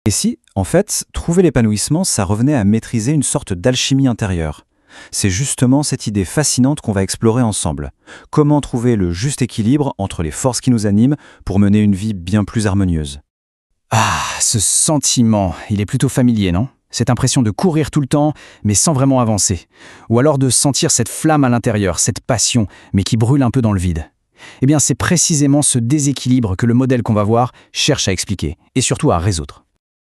Et si, en fait, trouver l'épanouissement, ça revenait à maîtriser une sorte d'alchimie intérieure? C'est justement cette idée fascinante qu'on va explorer ensemble. Comment trouver le juste équilibre entre les forces qui nous animent pour mener une vie bien plus harmonieuse? Ah, ce sentiment, il est plutôt familier, non? Cette impression de courir tout le temps, mais sans vraiment avancer. Ou alors de sentir cette flamme à l'intérieur, cette passion, mais qui brûle un peu dans le vide. Eh bien, c'est précisément ce déséquilibre que le modèle qu'on va voir cherche à expliquer, et surtout à résoudre.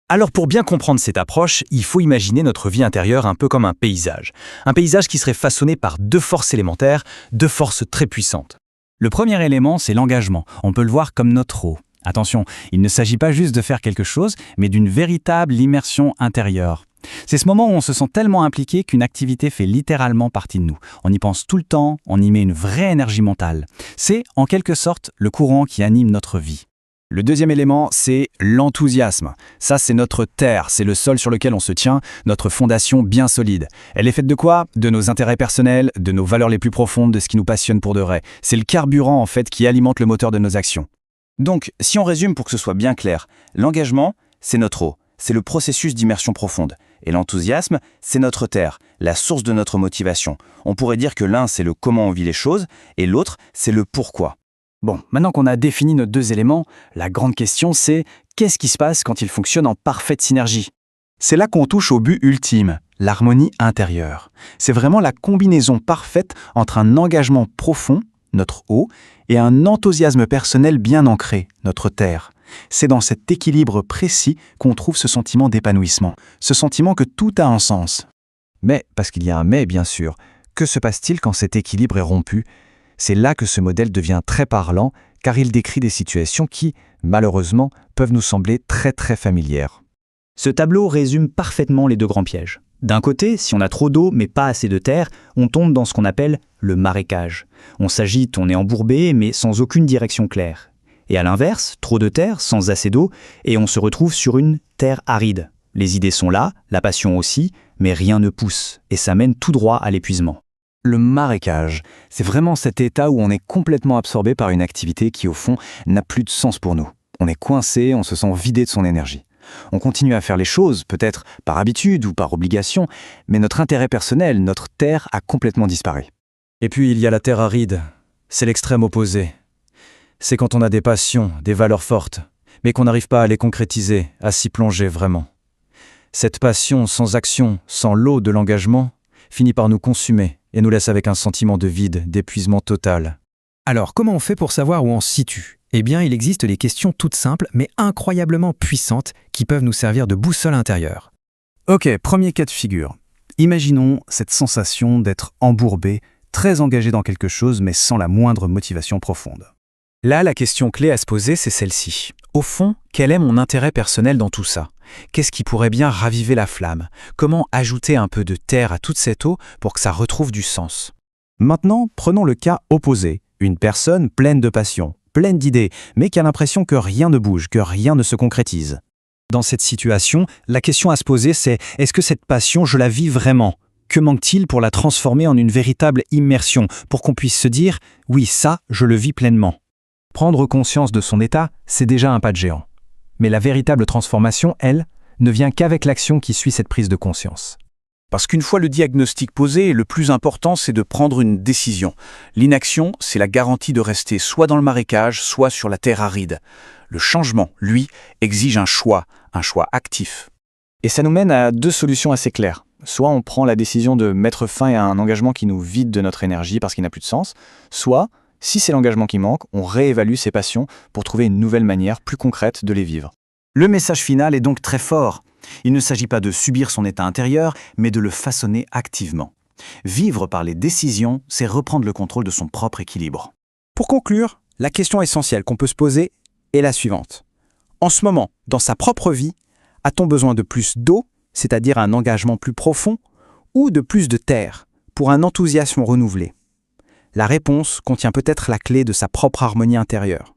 Alors pour bien comprendre cette approche, il faut imaginer notre vie intérieure un peu comme un paysage. Un paysage qui serait façonné par deux forces élémentaires, deux forces très puissantes. Le premier élément, c'est l'engagement. On peut le voir comme notre eau. Attention, il ne s'agit pas juste de faire quelque chose, mais d'une véritable immersion intérieure. C'est ce moment où on se sent tellement impliqué qu'une activité fait littéralement partie de nous. On y pense tout le temps, on y met une vraie énergie mentale. C'est, en quelque sorte, le courant qui anime notre vie. Le deuxième élément, c'est l'enthousiasme. Ça, c'est notre terre, c'est le sol sur lequel on se tient, notre fondation bien solide. Elle est faite de quoi? De nos intérêts personnels, de nos valeurs les plus profondes, de ce qui nous passionne pour de vrai. C'est le carburant, en fait, qui alimente le moteur de nos actions. Donc, si on résume pour que ce soit bien clair, l'engagement, c'est notre eau, c'est le processus d'immersion profonde. Et l'enthousiasme, c'est notre terre, la source de notre motivation. On pourrait dire que l'un, c'est le comment on vit les choses, et l'autre, c'est le pourquoi. Bon, maintenant qu'on a défini nos deux éléments, la grande question c'est qu'est-ce qui se passe quand ils fonctionnent en parfaite synergie? C'est là qu'on touche au but ultime, l'harmonie intérieure. C'est vraiment la combinaison parfaite entre un engagement profond, notre eau, et un enthousiasme personnel bien ancré, notre terre. C'est dans cet équilibre précis qu'on trouve ce sentiment d'épanouissement, ce sentiment que tout a un sens. Mais, parce qu'il y a un mais bien sûr, que se passe-t-il quand cet équilibre est rompu? C'est là que ce modèle devient très parlant, car il décrit des situations qui, malheureusement, peuvent nous sembler très familières. Ce tableau résume parfaitement les deux grands pièges. D'un côté, si on a trop d'eau mais pas assez de terre, on tombe dans ce qu'on appelle le marécage. On s'agite, on est embourbé mais sans aucune direction claire. Et à l'inverse, trop de terre sans assez d'eau et on se retrouve sur une terre aride. Les idées sont là, la passion aussi, mais rien ne pousse et ça mène tout droit à l'épuisement. Le marécage, c'est vraiment cet état où on est complètement absorbé par une activité qui, au fond, n'a plus de sens pour nous. On est coincé, on se sent vidé de son énergie. On continue à faire les choses, peut-être par habitude ou par obligation, mais notre intérêt personnel, notre terre a complètement disparu. Et puis il y a la terre aride, c'est l'extrême opposé. C'est quand on a des passions, des valeurs fortes, mais qu'on n'arrive pas à les concrétiser, à s'y plonger vraiment. Cette passion sans action, sans l'eau de l'engagement, finit par nous consumer et nous laisse avec un sentiment de vide, d'épuisement total. Alors, comment on fait pour savoir où on se situe? Eh bien, il existe des questions toutes simples, mais incroyablement puissantes, qui peuvent nous servir de boussole intérieure. Ok, premier cas de figure. Imaginons cette sensation d'être embourbé, très engagé dans quelque chose, mais sans la moindre motivation profonde. Là, la question clé à se poser, c'est celle-ci. Au fond, quel est mon intérêt personnel dans tout ça? Qu'est-ce qui pourrait bien raviver la flamme? Comment ajouter un peu de terre à toute cette eau pour que ça retrouve du sens? Maintenant, prenons le cas opposé. Une personne pleine de passion, pleine d'idées, mais qui a l'impression que rien ne bouge, que rien ne se concrétise. Dans cette situation, la question à se poser c'est est-ce que cette passion, je la vis vraiment? Que manque-t-il pour la transformer en une véritable immersion, pour qu'on puisse se dire « oui, ça, je le vis pleinement ». Prendre conscience de son état, c'est déjà un pas de géant. Mais la véritable transformation, elle, ne vient qu'avec l'action qui suit cette prise de conscience. Parce qu'une fois le diagnostic posé, le plus important, c'est de prendre une décision. L'inaction, c'est la garantie de rester soit dans le marécage, soit sur la terre aride. Le changement, lui, exige un choix actif. Et ça nous mène à deux solutions assez claires. Soit on prend la décision de mettre fin à un engagement qui nous vide de notre énergie parce qu'il n'a plus de sens, soit, si c'est l'engagement qui manque, on réévalue ses passions pour trouver une nouvelle manière plus concrète de les vivre. Le message final est donc très fort. Il ne s'agit pas de subir son état intérieur, mais de le façonner activement. Vivre par les décisions, c'est reprendre le contrôle de son propre équilibre. Pour conclure, la question essentielle qu'on peut se poser est la suivante. En ce moment, dans sa propre vie, a-t-on besoin de plus d'eau, c'est-à-dire un engagement plus profond, ou de plus de terre, pour un enthousiasme renouvelé? La réponse contient peut-être la clé de sa propre harmonie intérieure.